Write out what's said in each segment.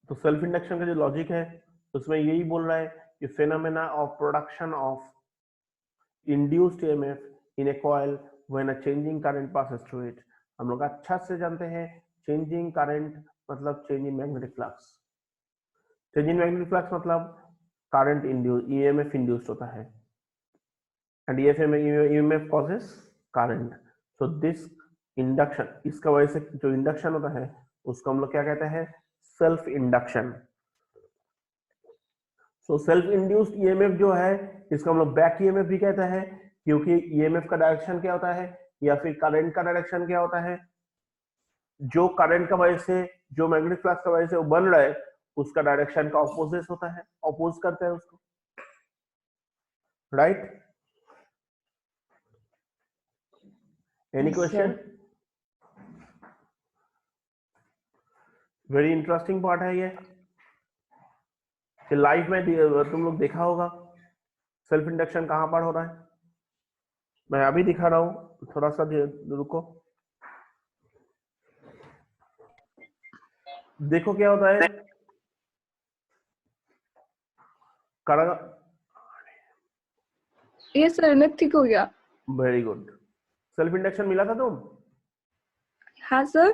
तो self induction का जो लॉजिक है उसमें यही बोल रहा है कि phenomena of production of induced EMF in A coil when a changing current passes through it. हम लोग अच्छा से जानते हैं चेंजिंग करंट मतलब change in magnetic flux. Change in magnetic flux मतलब करंट इंड्यूस ईएमएफ इंड्यूस्ड होता है and EMF causes current. So this induction, इसका वजह से जो इंडक्शन होता है उसको हम लोग क्या कहते हैं? Self induction. So self induced EMF जो है इसको हम लोग बैक ईएमएफ भी कहते हैं, क्योंकि ईएमएफ का डायरेक्शन क्या होता है या फिर करंट का डायरेक्शन क्या होता है? जो करंट का वजह से, जो मैग्नेटिक फ्लक्स का वजह से वो बन रहा है उसका डायरेक्शन का ऑपोजिट होता है, ऑपोज करते हैं उसको, right? Any question? Very interesting part है ये कि लाइफ में तुम लोग देखा होगा सेल्फ इंडक्शन कहां पर हो रहा है। मैं अभी दिखा रहा हूं, थोड़ा सा रुको, देखो क्या होता है। ये सर नेट ठीक हो गया। Very good. सेल्फ इंडक्शन मिला था तुम? हाँ सर।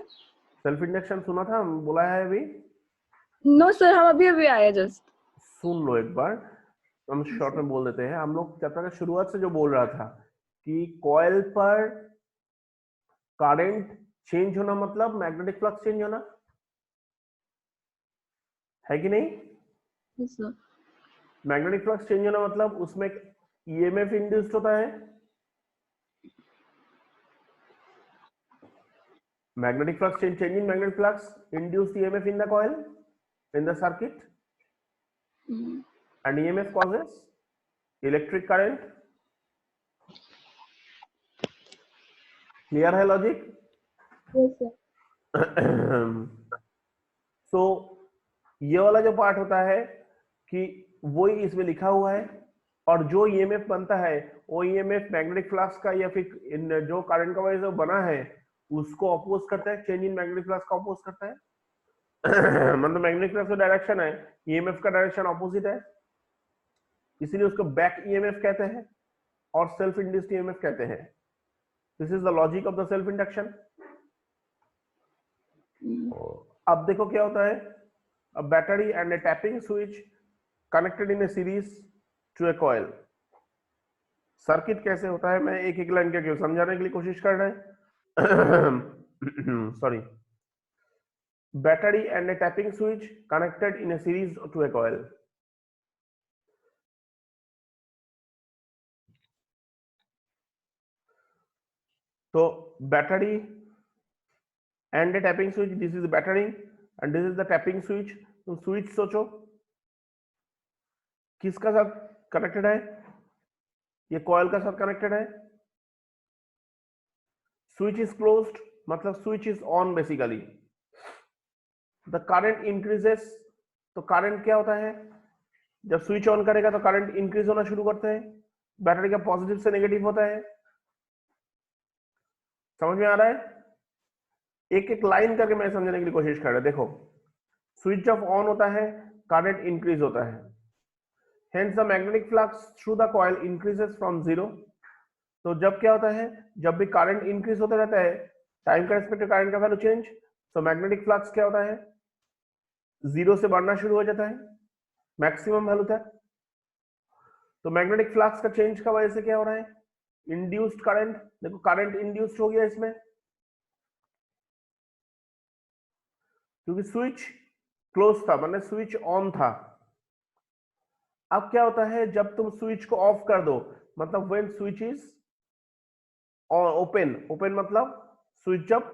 सेल्फ इंडक्शन सुना था, बोला है अभी? नो सर, हम अभी अभी आए जस्ट। सुन लो एक बार, हम शॉर्ट में बोल देते हैं। हम लोग चैप्टर का शुरुआत से जो बोल रहा था कि कॉइल पर करंट चेंज होना मतलब मैग्नेटिक फ्लक्स चेंज होना है कि नहीं? Yes sir. Magnetic flux change होना मतलब उसमें ईएमएफ इंड्यूस्ड होता है। magnetic flux change in magnetic flux induced EMF in the coil in the circuit and EMF causes electric current. Clear है logic? Yes sir. so ये वाला जो part होता है कि वही इसमें लिखा हुआ है और जो ईएमएफ बनता है वो ईएमएफ मैग्नेटिक फ्लक्स का या फिर जो करंट का वजह से बना है उसको अपोज करता है, चेंज इन मैग्नेटिक फ्लक्स का अपोज करता है। मतलब मैग्नेटिक फ्लक्स का डायरेक्शन है, ईएमएफ का डायरेक्शन ऑपोजिट है, इसीलिए उसको बैक ईएमएफ कहते हैं और सेल्फ इंड्यूस्ड ईएमएफ कहते हैं। This is the logic of the self induction. अब देखो क्या होता है, a battery and a tapping switch connected in a series to a coil। Circuit कैसे होता है, मैं एक एक लाइन के समझाने के लिए कोशिश कर रहे हैं। Sorry, battery and a tapping switch connected in a series to a coil. तो battery and a tapping switch, this is battery and this is the tapping switch. तो स्विच सोचो किसका साथ कनेक्टेड है, ये कॉइल का साथ कनेक्टेड है। स्विच इज क्लोज्ड मतलब switch is on basically. The current increases, तो करंट क्या होता है, जब स्विच ऑन करेगा तो करंट इंक्रीज होना शुरू करते हैं, बैटरी का पॉजिटिव से नेगेटिव होता है। समझ में आ रहा है? एक एक लाइन करके मैं समझने के लिए कोशिश कर रहा हूं। देखो, स्विच जब ऑन होता है करंट इंक्रीज होता है, hence the magnetic flux through the coil increases from zero. तो जब क्या होता है, जब भी करंट इंक्रीज होता रहता है टाइम का रिस्पेक्ट करंट का वैल्यू चेंज, तो मैग्नेटिक फ्लक्स क्या होता है, जीरो से बढ़ना शुरू हो जाता है मैक्सिमम वैल्यू तक। तो मैग्नेटिक फ्लक्स का चेंज का वजह से क्या हो रहा है, इंड्यूस्ड करंट। देखो करंट इंड्यूस्ड हो गया इसमें क्योंकि स्विच क्लोज था, मतलब स्विच ऑन था। अब क्या होता है, जब तुम स्विच को ऑफ कर दो, मतलब when switch is open, open मतलब स्विच जब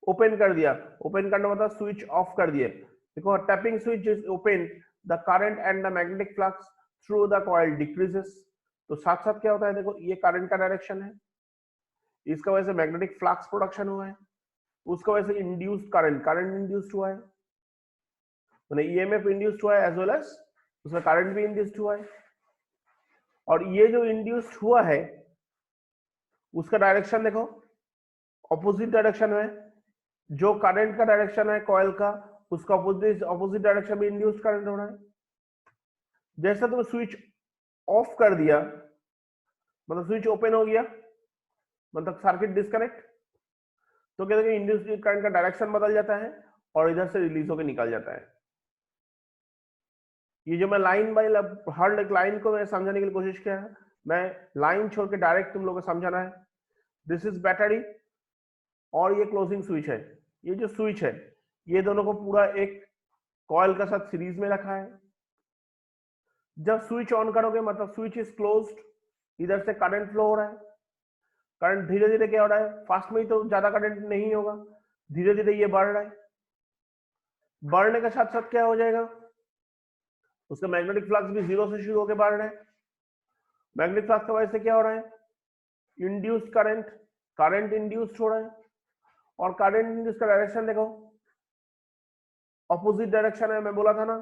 ओपन कर दिया, ओपन करना मतलब स्विच ऑफ कर दिए। देखो tapping switch is open, the current and the magnetic flux through the coil decreases. तो साथ साथ क्या होता है, देखो ये करंट का डायरेक्शन है, इसका वजह से मैग्नेटिक फ्लक्स प्रोडक्शन हुआ है, उसका वजह से इंड्यूस्ड करंट, करंट इंड्यूस्ड हुआ है, मतलब ईएमएफ इंड्यूस्ड हुआ है एज वेल एज उसमें करंट भी इंड्यूस्ड हुआ है। और ये जो इंड्यूस्ड हुआ है उसका डायरेक्शन देखो ऑपोजिट डायरेक्शन में, जो करंट का डायरेक्शन है कॉइल का उसका ऑपोजिट डायरेक्शन में इंड्यूस्ड करंट हो रहा है। जैसा तुमने स्विच ऑफ कर दिया, मतलब स्विच ओपन हो गया, मतलब सर्किट डिस्कनेक्ट, तो क्या देखिए इंड्यूस्ड करंट का डायरेक्शन बदल जाता है और इधर से रिलीज होकर निकल जाता है। ये जो मैं लाइन बाय हर एक लाइन को मैं समझाने की कोशिश किया है, मैं लाइन छोड़ के डायरेक्ट तुम लोगों को समझाना है। दिस इज बैटरी और ये क्लोजिंग स्विच है। ये जो स्विच है ये दोनों को पूरा एक कॉइल का साथ सीरीज में रखा है। जब स्विच ऑन करोगे मतलब स्विच इज क्लोज्ड, इधर से करंट फ्लो हो रहा है। करंट धीरे धीरे क्या हो रहा है, फास्ट में ही तो ज्यादा करंट नहीं होगा, धीरे धीरे ये बढ़ रहा है। बढ़ने के साथ साथ क्या हो जाएगा, उसका मैग्नेटिक फ्लक्स भी जीरो से शुरू होकर बढ़ रहा है। मैग्नेटिक फ्लक्स की वजह से क्या हो रहा है, इंड्यूस्ड करंट, करंट इंड्यूस्ड हो रहा है। और करंट इंड्यूस का डायरेक्शन देखो ऑपोजिट डायरेक्शन है। मैं बोला था ना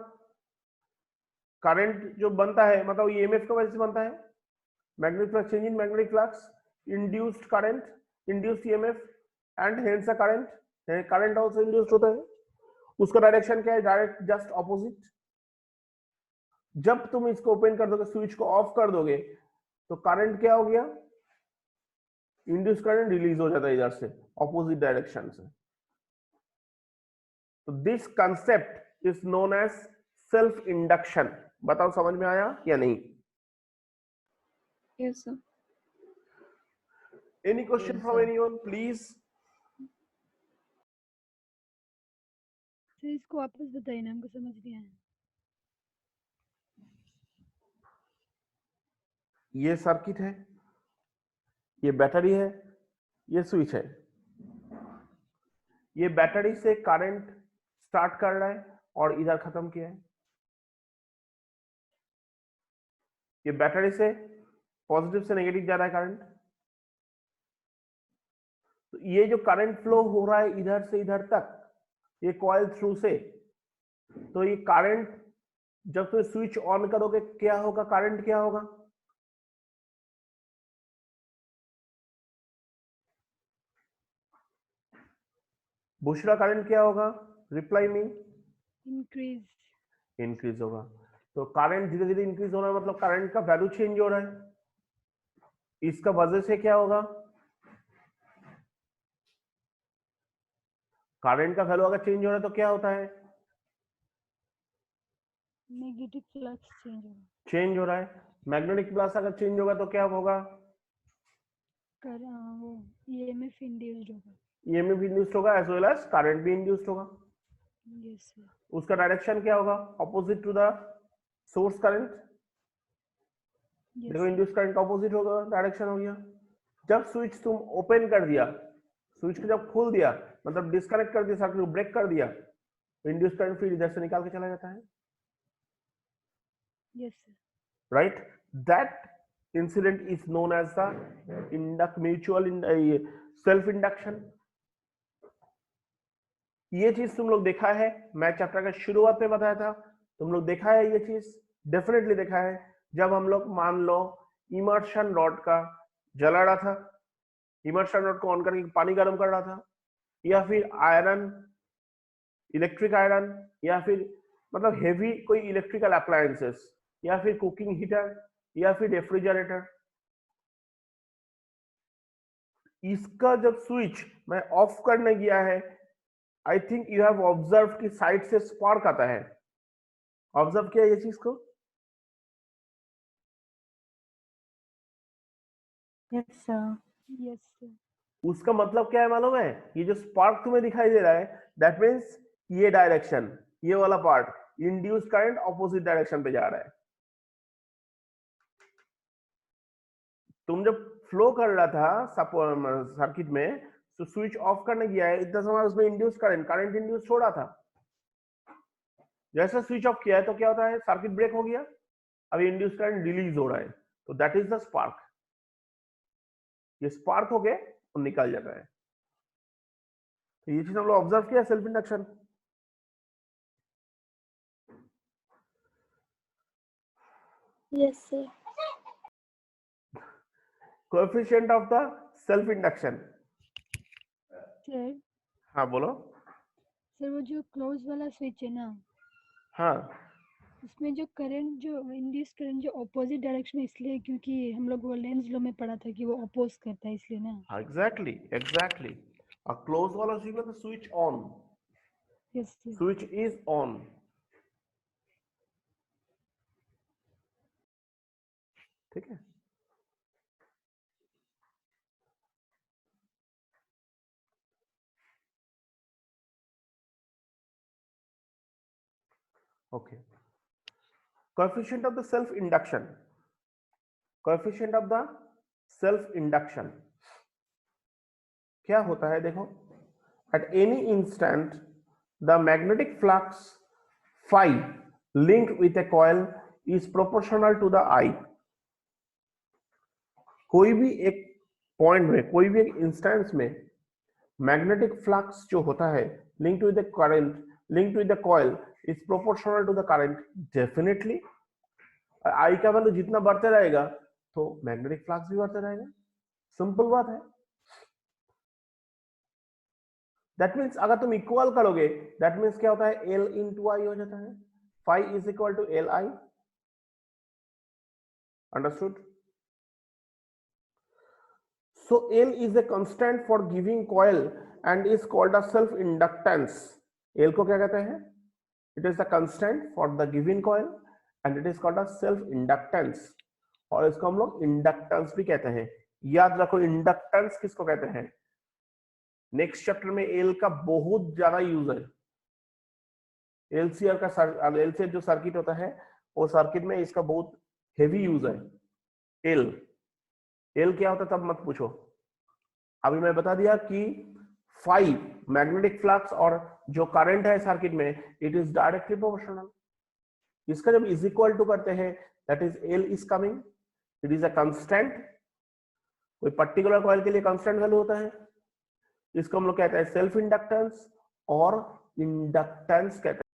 करंट जो बनता है मतलब ईएमएफ की वजह से बनता है। Magnetic flux change in magnetic flux, induced current, induced EMF and hence a current, current also induced होता है। उसका डायरेक्शन क्या है, डायरेक्ट जस्ट ऑपोजिट। जब तुम इसको ओपन कर दोगे, स्विच को ऑफ कर दोगे, तो करंट क्या हो गया, इंड्यूस करंट रिलीज हो जाता है इधर से ऑपोजिट डायरेक्शन से। तो this concept is known as self induction. बताओ समझ में आया या नहीं? Yes, sir. Any question from anyone please? Sir इसको वापस बताइए ना, हमको समझ नहीं आया। ये सर्किट है, ये बैटरी है, ये स्विच है। ये बैटरी से करंट स्टार्ट कर रहा है और इधर खत्म किया है। ये बैटरी से पॉजिटिव से नेगेटिव जा रहा है करंट। तो ये जो करंट फ्लो हो रहा है इधर से इधर तक, ये कॉइल थ्रू से, तो ये करंट जब तुम स्विच ऑन करोगे क्या होगा, करंट क्या होगा, बुशरा करंट क्या होगा, रिप्लाई मी। इंक्रीज। इंक्रीज होगा। तो करंट धीरे धीरे इंक्रीज हो रहा है मतलब करंट का वैल्यू चेंज हो रहा है। इसका वजह से क्या होगा, करंट का वैल्यू अगर चेंज हो रहा है तो क्या होता है, नेगेटिव फ्लक्स चेंज होगा। चेंज हो रहा है। मैग्नेटिक फ्लक्स अगर चेंज होगा तो क्या होगा, वो ईएमएफ इंड्यूस्ड होगा। ईएमएफ इंड्यूस्ड होगा एज वेल एज करंट भी इंड्यूस्ड होगा। Yes sir. उसका डायरेक्शन क्या होगा, opposite to the source current. देखो इंड्यूस करंट का ऑपोजिट होगा, डायरेक्शन हो गया। जब स्विच तुम ओपन कर दिया, स्विच को जब खोल दिया मतलब डिस्कनेक्ट कर दिया, सर्किट को ब्रेक कर दिया, इंड्यूस करंट फिर इधर से निकाल के चला जाता है। Yes sir. Right, that incident is known as the mutual self induction. ये चीज तुम लोग देखा है, मैं चैप्टर का शुरुआत में बताया था, तुम लोग देखा है ये चीज, डेफिनेटली देखा है। जब हम लोग मान लो इमर्शन रॉड का जला रहा था, इमर्शन रॉड को ऑन करके पानी गर्म कर रहा था, या फिर आयरन, इलेक्ट्रिक आयरन, या फिर मतलब हेवी कोई इलेक्ट्रिकल अप्लायंसेस, या फिर कुकिंग हीटर, या फिर रेफ्रिजरेटर, इसका जब स्विच मैं ऑफ करने गया है, I think you have observe कि साइड से स्पार्क आता है। ऑब्जर्व किया ये चीज को? Yes sir. Yes sir. उसका मतलब क्या है मालूम है, ये जो स्पार्क तुम्हें दिखाई दे रहा है दैट मीन्स ये डायरेक्शन, ये वाला part induce current opposite direction पे जा रहा है। तुम जब फ्लो कर रहा था सर्किट में, तो स्विच ऑफ करने गया है, इतना समय उसमें इंड्यूस करंट इंड्यूस हो रहा था। जैसे स्विच ऑफ किया है तो क्या होता है, सर्किट ब्रेक हो गया, अभी इंड्यूस करंट रिलीज हो रहा है, तो दैट इज द स्पार्क। ये स्पार्क हो गए और निकल जाता है। तो ये चीज हम लोग ऑब्जर्व किया self induction. Yes, sir. Coefficient of the self induction. Sir हाँ बोलो। सर वो जो क्लोज वाला स्विच है ना, हाँ उसमें जो करंट जो इंड्यूस करंट जो ऑपोजिट डायरेक्शन में इसलिए क्योंकि हम लोग वो लेंस लॉ में पढ़ा था कि वो अपोज करता है इसलिए ना। Exactly exactly. अ क्लोज वाला स्विच मतलब switch on, yes sir. Switch is on. ठीक है, okay. Coefficient of the self induction, coefficient of the self induction क्या होता है देखो, at any instant the magnetic flux phi linked with a coil is proportional to the I। कोई भी एक point में, कोई भी एक इंस्टेंस में मैग्नेटिक फ्लक्स जो होता है linked with the current, linked with the coil is proportional to the current. Definitely I का वैल्यू जितना बढ़ते रहेगा तो मैग्नेटिक फ्लक्स भी बढ़ते रहेगा, सिंपल बात है। दैट मीन्स अगर तुम इक्वल करोगे, दैट मीन्स क्या होता है, एल इंटू आई हो जाता है, phi is equal to L I. Understood? So L is a constant for giving coil and is called a self inductance। L को क्या कहते हैं? It is the constant for the given coil and it is called a self inductance। और इसको हम लोग inductance भी कहते हैं। याद रखो इंडक्टेंस किसको कहते हैं। नेक्स्ट चैप्टर में L का बहुत ज्यादा यूज है। LCR का LCR जो सर्किट होता है वो सर्किट में इसका बहुत हेवी यूज है। एल क्या होता है तब मत पूछो, अभी मैं बता दिया कि फाई मैग्नेटिक फ्लक्स और जो करंट है सर्किट में इट इज डायरेक्टली प्रोपोर्शनल। इसका जब इज इक्वल टू करते हैं that is L is coming, it is a constant. कोई पर्टिकुलर कॉइल के लिए कांस्टेंट वैल्यू होता है, इसको हम लोग कहते हैं सेल्फ इंडक्टेंस और इंडक्टेंस कहते हैं।